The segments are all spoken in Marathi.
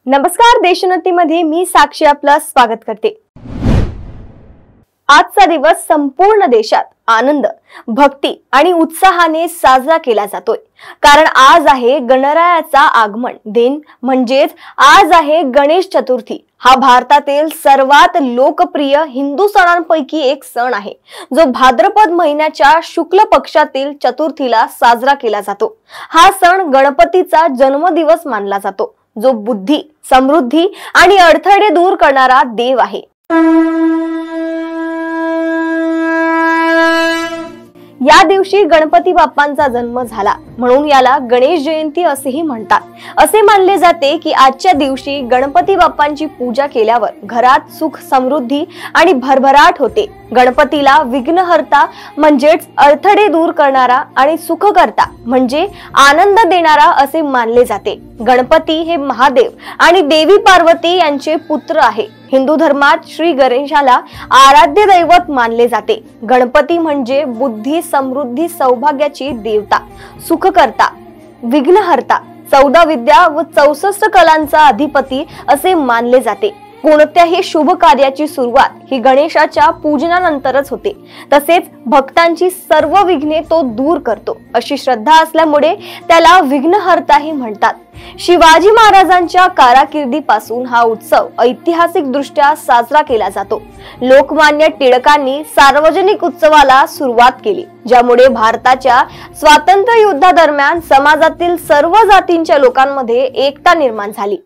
नमस्कार, देशोन्नतीमध्ये मी साक्षी आपलं स्वागत करते। आजचा दिवस संपूर्ण देशात आनंद, भक्ती आणि उत्साहाने साजरा केला जातोय। कारण आज आहे गणरायाचा आगमन दिन, म्हणजेच आज आहे गणेश चतुर्थी। हा भारतातील सर्वात लोकप्रिय हिंदू सणांपैकी एक सण आहे, जो भाद्रपद महिन्याच्या शुक्ल पक्षातील चतुर्थीला साजरा केला जातो। हा सण गणपतीचा जन्मदिवस मानला जातो, जो बुद्धी, समृद्धी आणि अडथळे दूर करणारा देव आहे। या दिवशी गणपती बाप्पांचा जन्म झाला, म्हणून याला गणेश जयंती असेही म्हणतात। असे मानले जाते की आजच्या दिवशी गणपती बाप्पांची पूजा केल्यावर घरात सुख, समृद्धी आणि भरभराट होते। गणपतीला विघ्नहर्ता म्हणजेच अडथळे दूर करणारा आणि सुखकर्ता म्हणजे आनंद देणारा असे मानले जाते। गणपती हे महादेव आणि देवी पार्वती यांचे पुत्र आहे। हिंदू धर्मात श्री गणेशाला आराध्य दैवत मानले जाते। गणपती म्हणजे बुद्धी, समृद्धी, सौभाग्याची देवता, सुखकर्ता, विघ्नहर्ता, 14 विद्या व 64 कलांचा अधिपती असे मानले जाते। कोणत्याही शुभ कार्याची सुरुवात ही गणेशाच्या पूजनानंतरच होते। तसेच भक्तांची सर्व विघ्ने तो दूर करतो अशी श्रद्धा असल्यामुळे त्याला विघ्नहर्ताही म्हणतात। शिवाजी महाराजांच्या कारकिर्दीपासून हा उत्सव ऐतिहासिक दृष्ट्या साजरा केला जातो। लोकमान्य टिळकांनी सार्वजनिक उत्सवाला सुरुवात केली, ज्यामुळे भारताच्या स्वातंत्र्य युद्धादरम्यान समाजातील सर्व जातींच्या लोकांमध्ये एकता निर्माण झाली।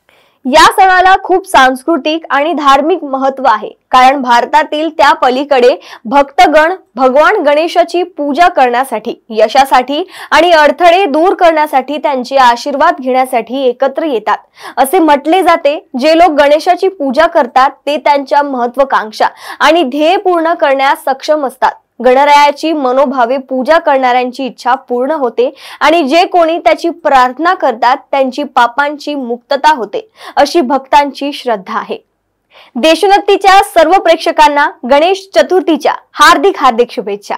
या सणाला खूप सांस्कृतिक आणि धार्मिक महत्त्व आहे, कारण भारतातील त्या पलीकडे भक्तगण भगवान गणेशाची पूजा करण्यासाठी, यशासाठी आणि अडथळे दूर करण्यासाठी त्यांचे आशीर्वाद घेण्यासाठी एकत्र येतात। असे म्हटले जाते, जे लोक गणेशाची पूजा करतात ते त्यांच्या महत्त्वाकांक्षा आणि ध्येय पूर्ण करण्यास सक्षम असतात। गणरायाची मनोभावे पूजा करणाऱ्यांची इच्छा पूर्ण होते आणि जे कोणी त्याची प्रार्थना करतात त्यांची पापांची मुक्तता होते, अशी भक्तांची श्रद्धा आहे। देशोन्नतीच्या सर्व प्रेक्षकांना गणेश चतुर्थीच्या हार्दिक शुभेच्छा।